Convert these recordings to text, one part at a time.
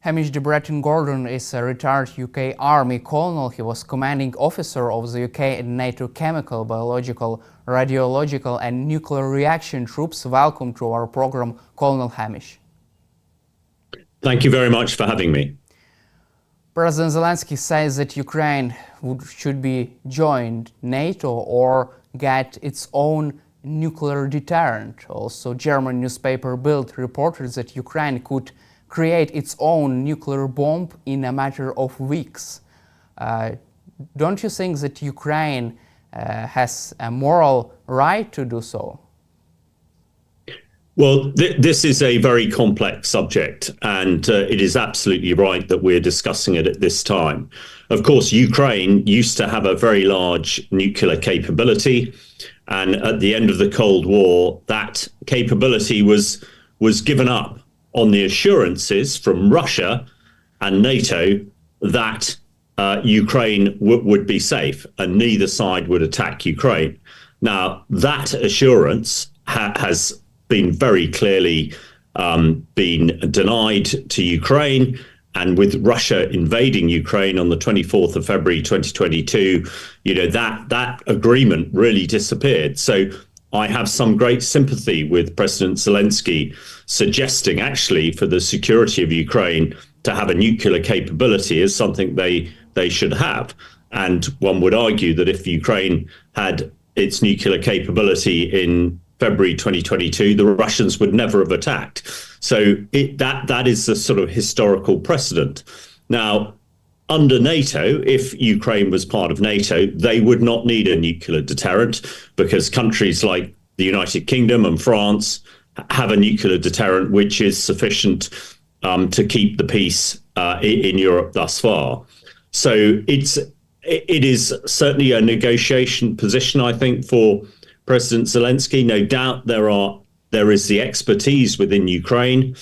Hamish de Bretton-Gordon is a retired UK Army colonel. He was commanding officer of the UK and NATO chemical, biological, radiological and nuclear reaction troops. Welcome to our program, Colonel Hamish. Thank you very much for having me. President Zelensky says that Ukraine should be joined NATO or get its own nuclear deterrent. Also, German newspaper Bild reported that Ukraine could create its own nuclear bomb in a matter of weeks. Don't you think that Ukraine has a moral right to do so? Well, this is a very complex subject, and it is absolutely right that we're discussing it at this time. Of course, Ukraine used to have a very large nuclear capability, and at the end of the Cold War, that capability was given up on the assurances from Russia and NATO that Ukraine would be safe and neither side would attack Ukraine. Now, that assurance has been very clearly been denied to Ukraine. And with Russia invading Ukraine on the 24th of February 2022, that agreement really disappeared. So I have some great sympathy with President Zelensky suggesting actually for the security of Ukraine to have a nuclear capability is something they should have. And one would argue that if Ukraine had its nuclear capability in February 2022, the Russians would never have attacked. So that is the sort of historical precedent. Now, under NATO, if Ukraine was part of NATO, they would not need a nuclear deterrent because countries like the United Kingdom and France have a nuclear deterrent which is sufficient to keep the peace in Europe thus far. So it is certainly a negotiation position, I think, for President Zelensky. No doubt there is the expertise within Ukraine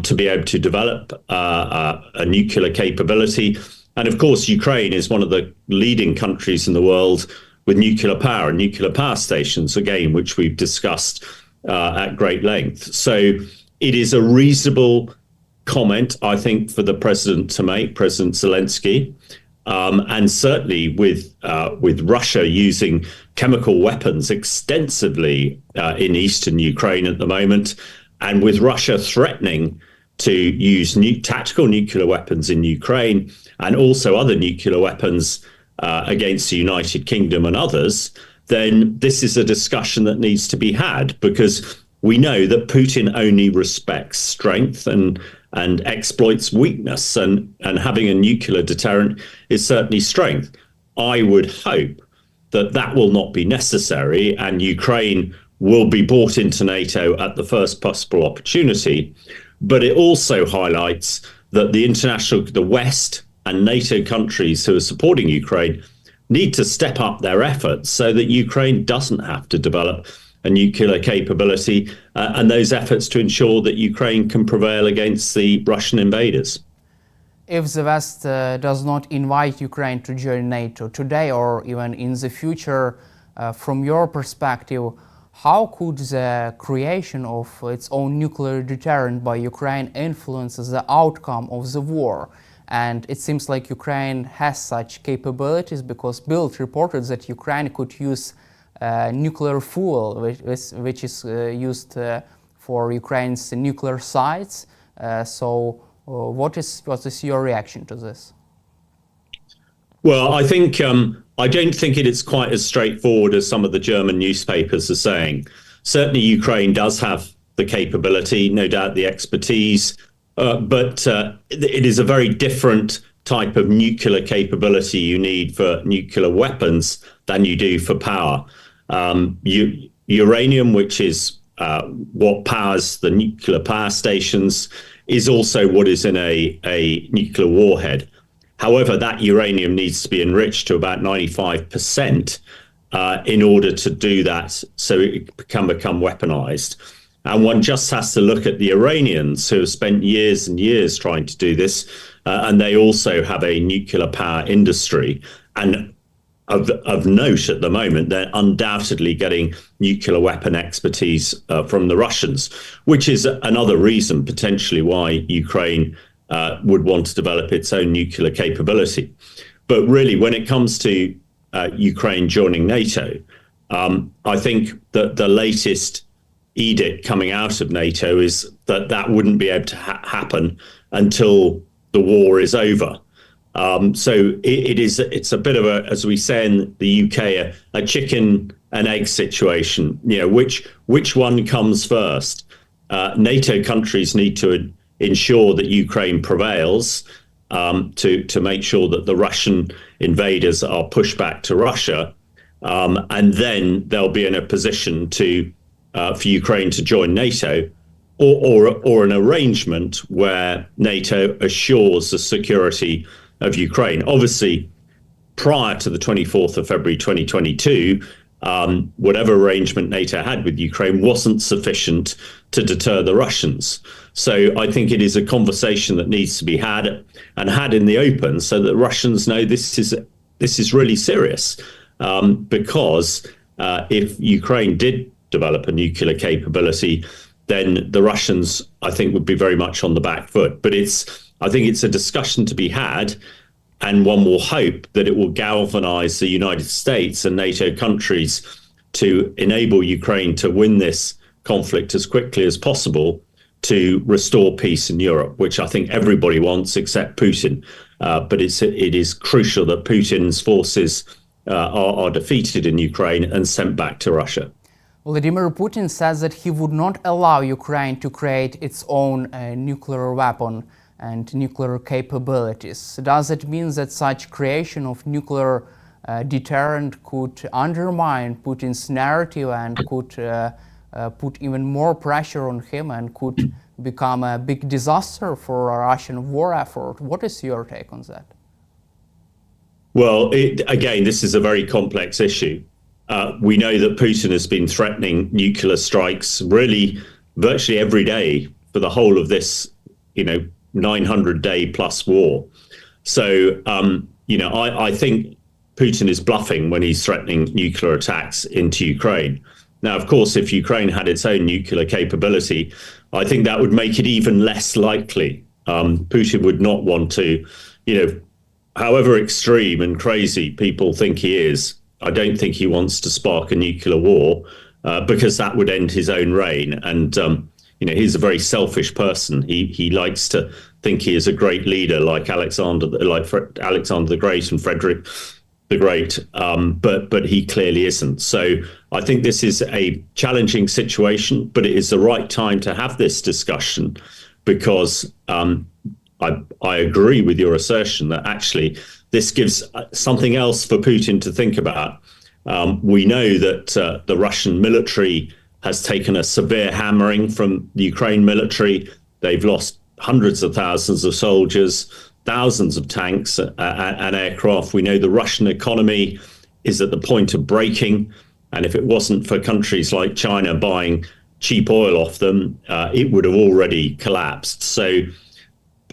to be able to develop a nuclear capability. And of course, Ukraine is one of the leading countries in the world with nuclear power and nuclear power stations, again, which we've discussed at great length. So it is a reasonable comment, I think, for the president to make, President Zelensky. And certainly with Russia using chemical weapons extensively in eastern Ukraine at the moment, and with Russia threatening to use tactical nuclear weapons in Ukraine and also other nuclear weapons against the United Kingdom and others, then this is a discussion that needs to be had, because we know that Putin only respects strength and exploits weakness, and having a nuclear deterrent is certainly strength. I would hope that will not be necessary and Ukraine will be brought into NATO at the first possible opportunity. But it also highlights that the West and NATO countries who are supporting Ukraine need to step up their efforts so that Ukraine doesn't have to develop a nuclear capability and those efforts to ensure that Ukraine can prevail against the Russian invaders. If the West does not invite Ukraine to join NATO today or even in the future, from your perspective, how could the creation of its own nuclear deterrent by Ukraine influence the outcome of the war? And it seems like Ukraine has such capabilities, because Bild reported that Ukraine could use nuclear fuel, which is used for Ukraine's nuclear sites. So what is your reaction to this? Well, I think I don't think it is quite as straightforward as some of the German newspapers are saying. Certainly, Ukraine does have the capability, no doubt the expertise, but it is a very different type of nuclear capability you need for nuclear weapons than you do for power. Uranium, which is what powers the nuclear power stations, is also what is in a nuclear warhead. However, that uranium needs to be enriched to about 95% in order to do that, so it can become weaponized. And one just has to look at the Iranians, who have spent years and years trying to do this, and they also have a nuclear power industry. And of note at the moment, they're undoubtedly getting nuclear weapon expertise from the Russians, which is another reason potentially why Ukraine would want to develop its own nuclear capability. But really, when it comes to Ukraine joining NATO, I think that the latest edict coming out of NATO is that that wouldn't be able to happen until the war is over. So it's a bit of a, as we say in the UK, a chicken and egg situation. You know, which one comes first? NATO countries need to ensure that Ukraine prevails, to make sure that the Russian invaders are pushed back to Russia, and then they'll be in a position to for Ukraine to join NATO, or an arrangement where NATO assures the security of Ukraine. Obviously, prior to the 24th of February 2022, whatever arrangement NATO had with Ukraine wasn't sufficient to deter the Russians. So I think it is a conversation that needs to be had, and had in the open, so that Russians know this is really serious. Because if Ukraine did develop a nuclear capability, then the Russians, I think, would be very much on the back foot. But I think it's a discussion to be had, and one will hope that it will galvanize the United States and NATO countries to enable Ukraine to win this conflict as quickly as possible, to restore peace in Europe, which I think everybody wants except Putin. But it is crucial that Putin's forces are defeated in Ukraine and sent back to Russia. Vladimir Putin says that he would not allow Ukraine to create its own nuclear weapon and nuclear capabilities. Does it mean that such creation of nuclear deterrent could undermine Putin's narrative and could put even more pressure on him and could become a big disaster for a Russian war effort? What is your take on that? Well, again, this is a very complex issue. We know that Putin has been threatening nuclear strikes really virtually every day for the whole of this, 900-day plus war. So, I think Putin is bluffing when he's threatening nuclear attacks into Ukraine. Now, of course, if Ukraine had its own nuclear capability, I think that would make it even less likely. Putin would not want to, however extreme and crazy people think he is, I don't think he wants to spark a nuclear war, because that would end his own reign. And, he's a very selfish person. He likes to think he is a great leader like Alexander the Great and Frederick the Great, but he clearly isn't. So I think this is a challenging situation, but it is the right time to have this discussion, because I agree with your assertion that actually this gives something else for Putin to think about. We know that the Russian military has taken a severe hammering from the Ukraine military. They've lost hundreds of thousands of soldiers, thousands of tanks and aircraft. We know the Russian economy is at the point of breaking. And if it wasn't for countries like China buying cheap oil off them, it would have already collapsed. So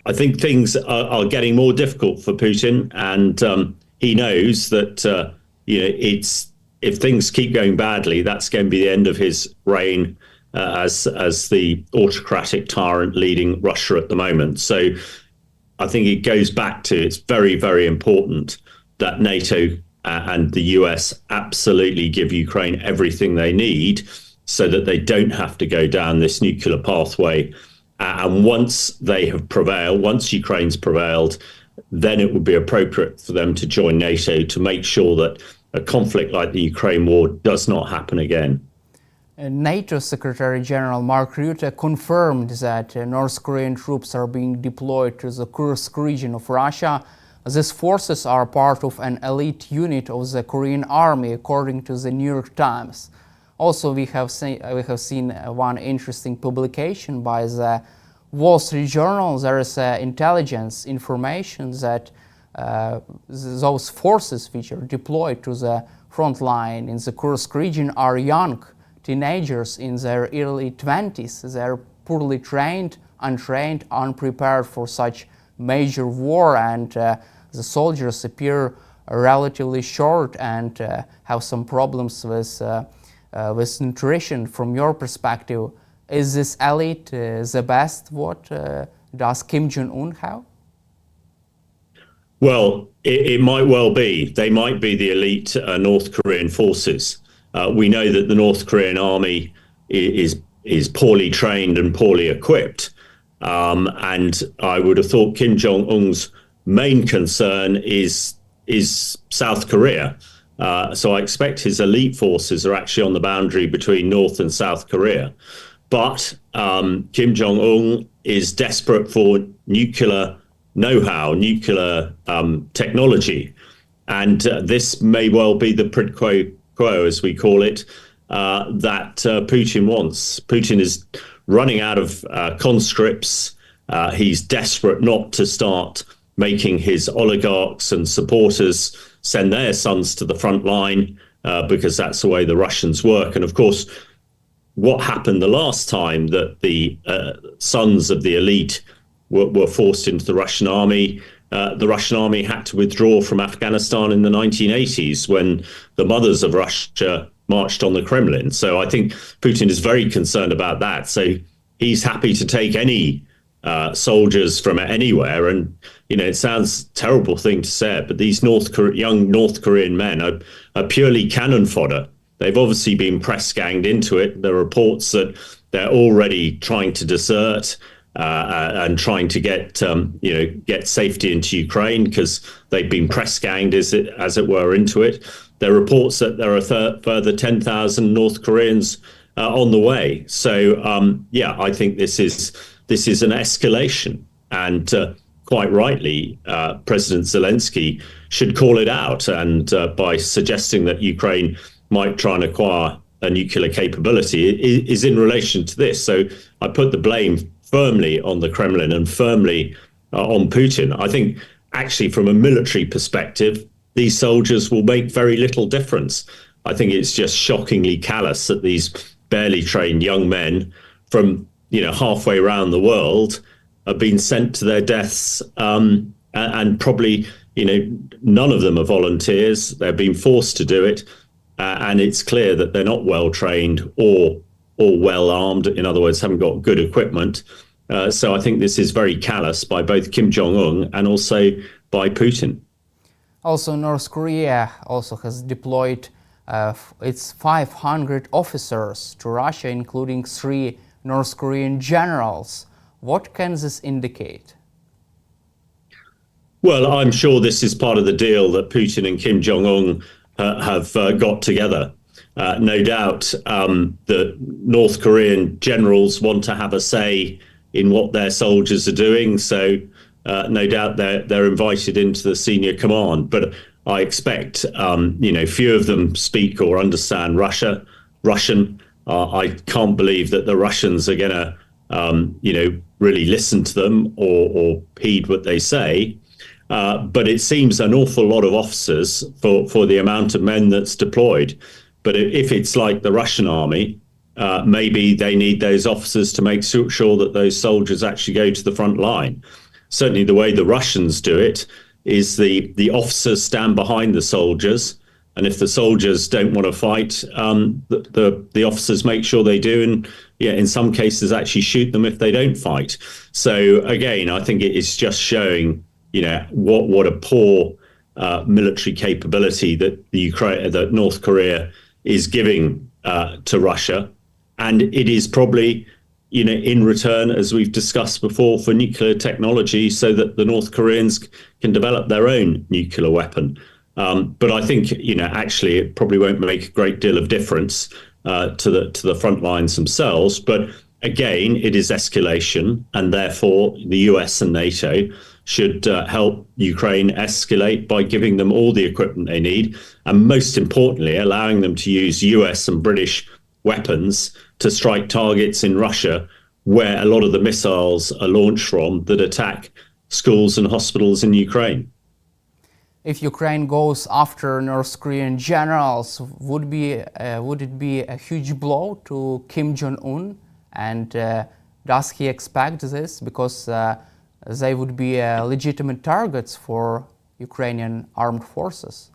I think things are getting more difficult for Putin, and he knows that if things keep going badly, that's going to be the end of his reign as the autocratic tyrant leading Russia at the moment. So I think it goes back to, it's very, very important that NATO and the US absolutely give Ukraine everything they need so that they don't have to go down this nuclear pathway. And once they have prevailed, once Ukraine's prevailed, then it would be appropriate for them to join NATO to make sure that a conflict like the Ukraine war does not happen again. NATO Secretary General Mark Rutte confirmed that North Korean troops are being deployed to the Kursk region of Russia. These forces are part of an elite unit of the Korean army, according to the New York Times. Also, we have seen one interesting publication by the Wall Street Journal. There is intelligence information that those forces which are deployed to the front line in the Kursk region are young teenagers in their early 20s. They are poorly trained, untrained, unprepared for such major war, and the soldiers appear relatively short and have some problems with nutrition. From your perspective, is this elite the best what does Kim Jong-un have? Well, it might well be. They might be the elite North Korean forces. We know that the North Korean army is poorly trained and poorly equipped. And I would have thought Kim Jong-un's main concern is South Korea. So I expect his elite forces are actually on the boundary between North and South Korea. But Kim Jong-un is desperate for nuclear know-how, nuclear technology. And this may well be the quid quo, as we call it, that Putin wants. Putin is running out of conscripts. He's desperate not to start making his oligarchs and supporters send their sons to the front line, because that's the way the Russians work. And of course, what happened the last time that the sons of the elite were forced into the Russian army had to withdraw from Afghanistan in the 1980s when the mothers of Russia marched on the Kremlin. So I think Putin is very concerned about that. So he's happy to take any soldiers from anywhere. And, it sounds a terrible thing to say, but these young North Korean men are purely cannon fodder. They've obviously been press ganged into it. There are reports that they're already trying to desert and trying to get safety into Ukraine because they've been press ganged, as it were, into it. There are reports that there are further 10,000 North Koreans on the way. So I think this is an escalation, and quite rightly, President Zelensky should call it out, and by suggesting that Ukraine might try and acquire a nuclear capability is in relation to this. So I put the blame firmly on the Kremlin and firmly on Putin. I think actually from a military perspective, these soldiers will make very little difference. I think it's just shockingly callous that these barely trained young men from halfway around the world have been sent to their deaths, and probably none of them are volunteers. They're being forced to do it. And it's clear that they're not well trained or well armed. In other words, haven't got good equipment. So I think this is very callous by both Kim Jong-un and also by Putin. Also, North Korea also has deployed its 500 officers to Russia, including 3 North Korean generals. What can this indicate? Well, I'm sure this is part of the deal that Putin and Kim Jong-un have got together. No doubt the North Korean generals want to have a say in what their soldiers are doing. So no doubt they're invited into the senior command. But I expect, few of them speak or understand Russian. I can't believe that the Russians are going to, really listen to them or heed what they say. But it seems an awful lot of officers for the amount of men that's deployed. But if it's like the Russian army, maybe they need those officers to make sure that those soldiers actually go to the front line. Certainly the way the Russians do it is the officers stand behind the soldiers. And if the soldiers don't want to fight, the officers make sure they do. And in some cases, actually shoot them if they don't fight. So again, I think it is just showing what a poor military capability that North Korea is giving to Russia, and it is probably in return, as we've discussed before, for nuclear technology, so that the North Koreans can develop their own nuclear weapon. But I think actually it probably won't make a great deal of difference to the front lines themselves. But again, it is escalation, and therefore the US and NATO should help Ukraine escalate by giving them all the equipment they need, and most importantly, allowing them to use US and British weapons to strike targets in Russia, where a lot of the missiles are launched from that attack schools and hospitals in Ukraine. If Ukraine goes after North Korean generals, would it be a huge blow to Kim Jong-un? And does he expect this? Because they would be legitimate targets for Ukrainian armed forces.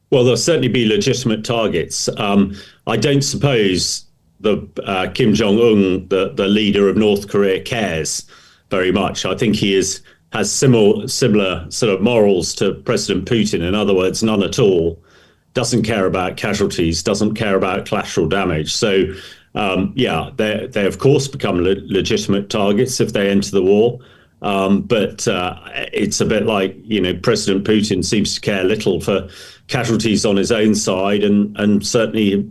Well, there'll certainly be legitimate targets. I don't suppose Kim Jongun, the leader of North Korea, cares very much. I think he has similar sort of morals to President Putin. In other words, none at all. Doesn't care about casualties. Doesn't care about collateral damage. So yeah, they of course become legitimate targets if they enter the war. But it's a bit like, President Putin seems to care little for casualties on his own side, and certainly,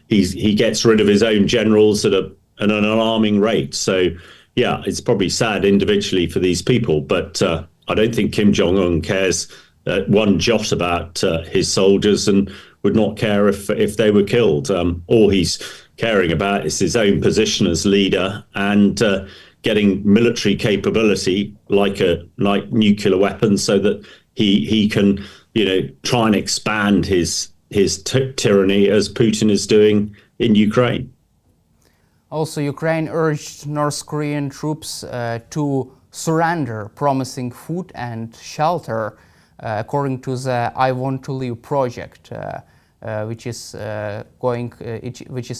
he gets rid of his own generals at an alarming rate. So yeah, it's probably sad individually for these people, but I don't think Kim Jong-un cares one jot about his soldiers, and would not care if they were killed. All he's caring about is his own position as leader, and getting military capability like nuclear weapons, so that he can try and expand his tyranny, as Putin is doing in Ukraine. Also, Ukraine urged North Korean troops to surrender, promising food and shelter, according to the I Want to Live project, which is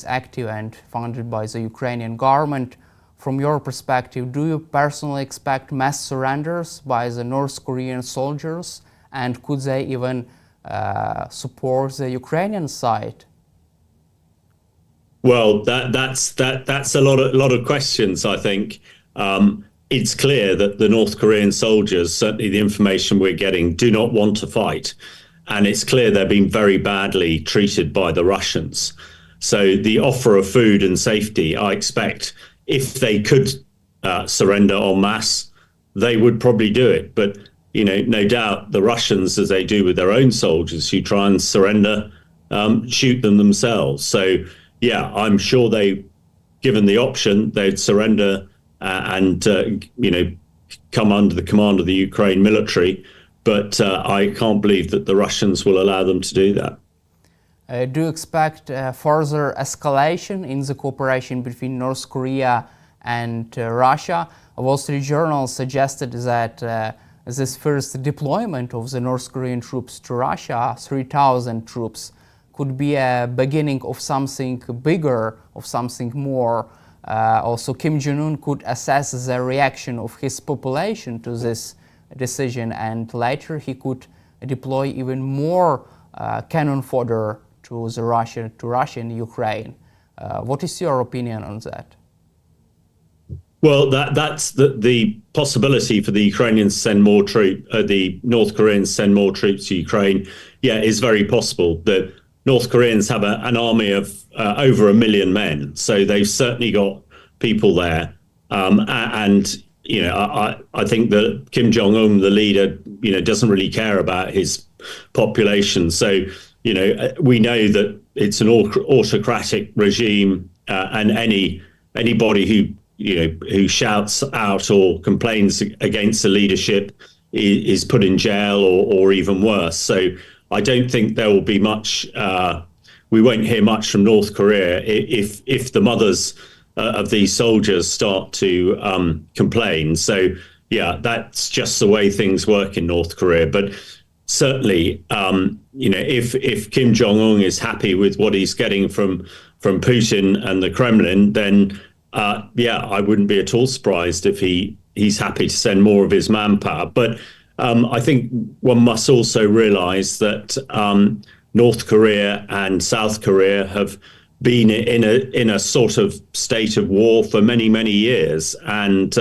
active and funded by the Ukrainian government. From your perspective, do you personally expect mass surrenders by the North Korean soldiers, and could they even support the Ukrainian side? Well, that's a lot of questions. I think it's clear that the North Korean soldiers, certainly the information we're getting, do not want to fight, and it's clear they're being very badly treated by the Russians. So the offer of food and safety, I expect, if they could surrender en masse, they would probably do it. But no doubt the Russians, as they do with their own soldiers who try and surrender, shoot them themselves. So yeah, I'm sure given the option, they'd surrender and come under the command of the Ukraine military. But I can't believe that the Russians will allow them to do that. Do you expect further escalation in the cooperation between North Korea and Russia? A Wall Street Journal suggested that this first deployment of the North Korean troops to Russia, 3,000 troops, could be a beginning of something bigger, of something more. Also, Kim Jong-un could assess the reaction of his population to this decision, and later he could deploy even more cannon fodder to Russia and Ukraine. What is your opinion on that? Well, that's the possibility for the Ukrainians to send more troops, the North Koreans send more troops to Ukraine. Yeah, is very possible. The North Koreans have an army of over 1 million men, so they've certainly got people there. I think that Kim Jong-un, the leader, doesn't really care about his population. So, we know that it's an autocratic regime, and anybody who shouts out or complains against the leadership is put in jail or even worse. So I don't think there will be much. We won't hear much from North Korea if the mothers of these soldiers start to complain. So yeah, that's just the way things work in North Korea. But certainly, if Kim Jong-un is happy with what he's getting from Putin and the Kremlin, then I wouldn't be at all surprised if he's happy to send more of his manpower. But I think one must also realize that North Korea and South Korea have been in a sort of state of war for many years, and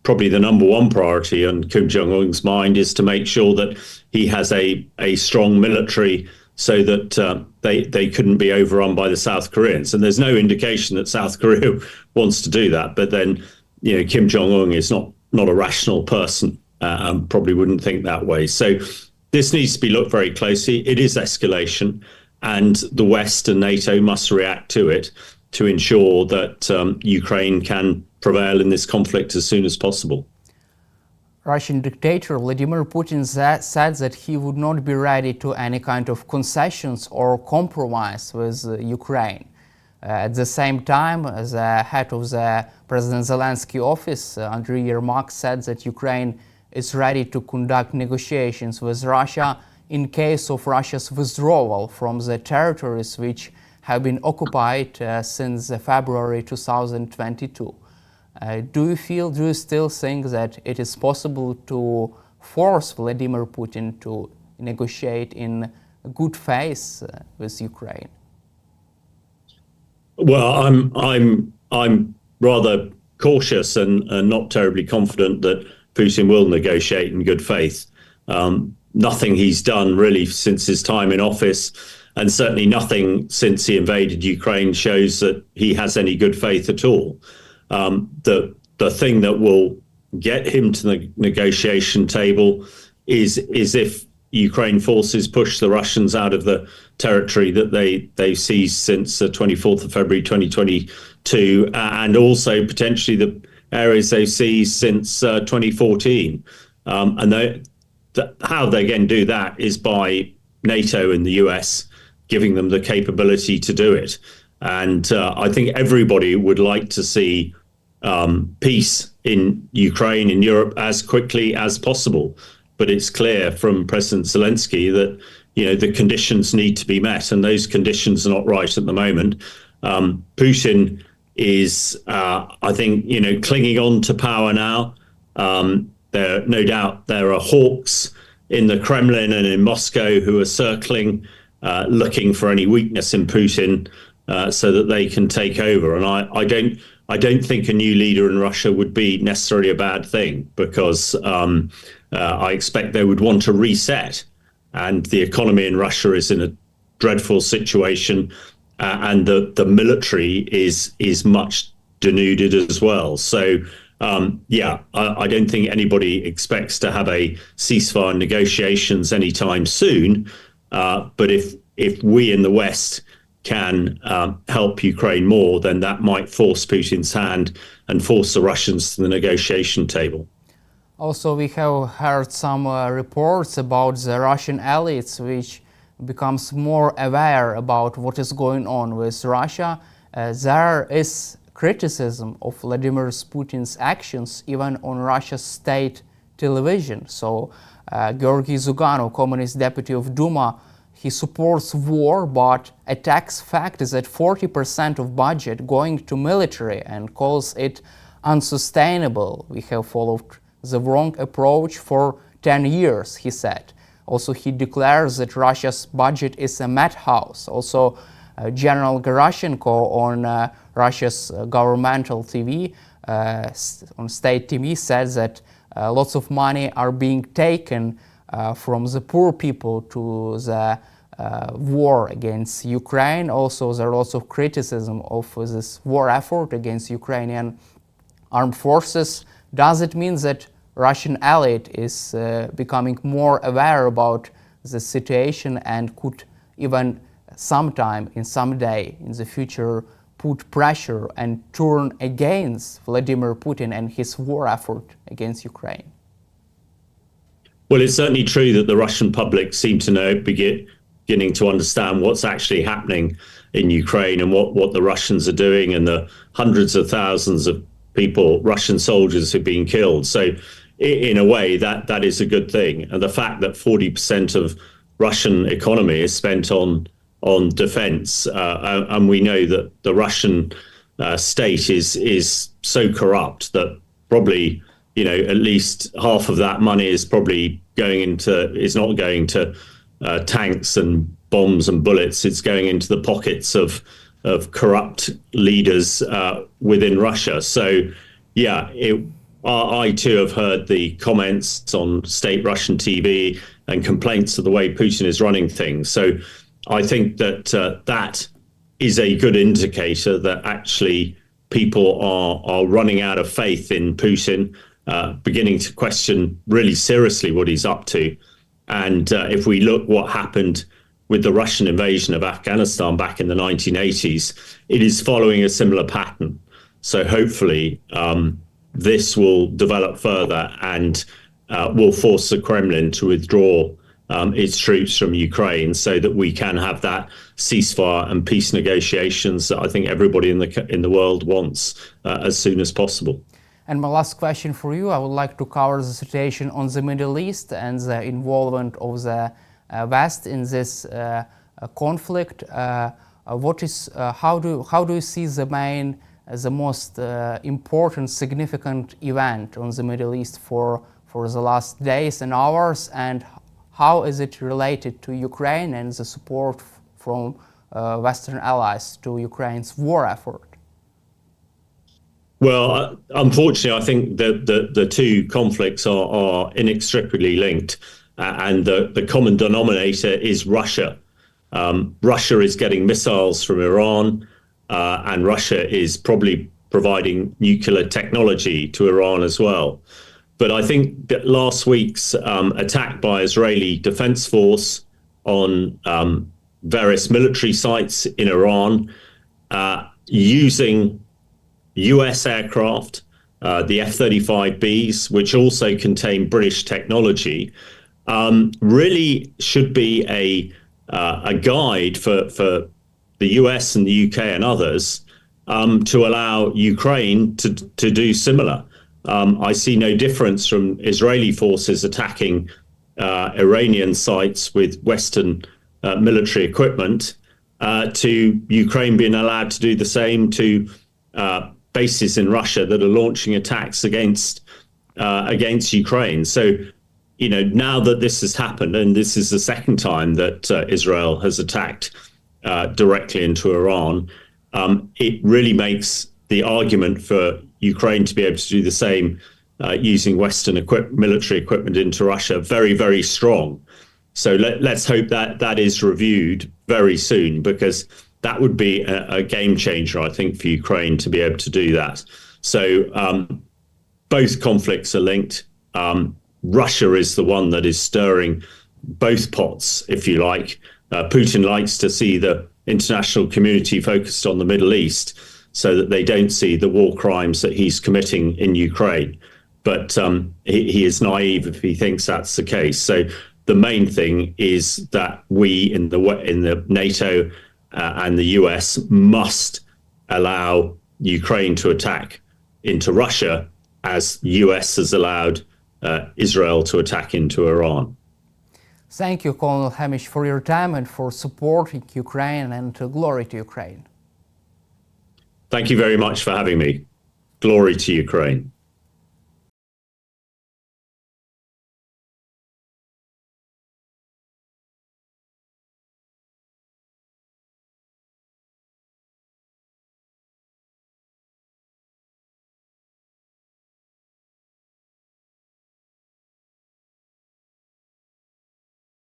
probably the number one priority on Kim Jong-un's mind is to make sure that he has a strong military, so that they couldn't be overrun by the South Koreans. And there's no indication that South Korea wants to do that. But then, Kim Jong-un is not a rational person, and probably wouldn't think that way. So this needs to be looked very closely. It is escalation, and the West and NATO must react to it to ensure that Ukraine can prevail in this conflict as soon as possible. Russian dictator Vladimir Putin said that he would not be ready to any kind of concessions or compromise with Ukraine. At the same time, the head of the President Zelensky office, Andriy Yermak, said that Ukraine is ready to conduct negotiations with Russia in case of Russia's withdrawal from the territories which have been occupied since February 2022. Do you still think that it is possible to force Vladimir Putin to negotiate in good faith with Ukraine? Well, I'm rather cautious and not terribly confident that Putin will negotiate in good faith. Nothing he's done really since his time in office, and certainly nothing since he invaded Ukraine, shows that he has any good faith at all. The thing that will get him to the negotiation table is if Ukraine forces push the Russians out of the territory that they've seized since the 24th of February 2022, and also potentially the areas they've seized since 2014. And how they again do that is by NATO and the US giving them the capability to do it. And I think everybody would like to see peace in Ukraine, in Europe, as quickly as possible. But it's clear from President Zelensky that, the conditions need to be met, and those conditions are not right at the moment. Putin is, I think, clinging on to power now. No doubt there are hawks in the Kremlin and in Moscow who are circling, looking for any weakness in Putin so that they can take over. And I don't think a new leader in Russia would be necessarily a bad thing, because I expect they would want to reset. And the economy in Russia is in a dreadful situation, and the military is much denuded as well. So, I don't think anybody expects to have a ceasefire negotiations anytime soon. But if we in the West can help Ukraine more, then that might force Putin's hand and force the Russians to the negotiation table. Also, we have heard some reports about the Russian elites, which becomes more aware about what is going on with Russia. There is criticism of Vladimir Putin's actions even on Russia's state television. So, Georgy Zyuganov, Communist Deputy of Duma, he supports war, but attacks fact that 40% of budget going to military and calls it unsustainable. We have followed the wrong approach for 10 years, he said. Also, he declares that Russia's budget is a madhouse. Also, General Gerashenko on Russia's governmental TV, on state TV, said that lots of money are being taken from the poor people to the war against Ukraine. Also, there are lots of criticism of this war effort against Ukrainian armed forces. Does it mean that Russian elite is becoming more aware about the situation and could even sometime, in some day in the future, put pressure and turn against Vladimir Putin and his war effort against Ukraine? Well, it's certainly true that the Russian public seem to know, beginning to understand what's actually happening in Ukraine and what the Russians are doing, and the hundreds of thousands of people, Russian soldiers, who've been killed. So in a way, that is a good thing. And the fact that 40% of Russian economy is spent on defense, and we know that the Russian state is so corrupt that probably, at least half of that money is probably not going to tanks and bombs and bullets. It's going into the pockets of corrupt leaders within Russia. So, I too have heard the comments on state Russian TV and complaints of the way Putin is running things. So I think that that is a good indicator that actually people are running out of faith in Putin, beginning to question really seriously what he's up to. And if we look what happened with the Russian invasion of Afghanistan back in the 1980s, it is following a similar pattern. So hopefully this will develop further and will force the Kremlin to withdraw its troops from Ukraine, so that we can have that ceasefire and peace negotiations that I think everybody in the world wants as soon as possible. And my last question for you, I would like to cover the situation on the Middle East and the involvement of the West in this conflict. How do you see the most important, significant event on the Middle East for the last days and hours, and how is it related to Ukraine and the support from Western allies to Ukraine's war effort? Well, unfortunately, I think that the two conflicts are inextricably linked, and the common denominator is Russia. Russia is getting missiles from Iran, and Russia is probably providing nuclear technology to Iran as well. But I think that last week's attack by Israeli Defense Force on various military sites in Iran using US aircraft, the F-35Bs, which also contain British technology, really should be a guide for the US and the UK and others to allow Ukraine to do similar. I see no difference from Israeli forces attacking Iranian sites with Western military equipment to Ukraine being allowed to do the same to bases in Russia that are launching attacks against Ukraine. So, you know, now that this has happened, and this is the second time that Israel has attacked directly into Iran, it really makes the argument for Ukraine to be able to do the same using Western military equipment into Russia very, very strong. So let's hope that that is reviewed very soon, because that would be a game changer, I think, for Ukraine to be able to do that. So both conflicts are linked. Russia is the one that is stirring both pots, if you like. Putin likes to see the international community focused on the Middle East so that they don't see the war crimes that he's committing in Ukraine. But he is naive if he thinks that's the case. So the main thing is that we in the NATO and the US must allow Ukraine to attack into Russia, as US has allowed Israel to attack into Iran. Thank you, Colonel Hamish, for your time and for supporting Ukraine, and glory to Ukraine. Thank you very much for having me. Glory to Ukraine.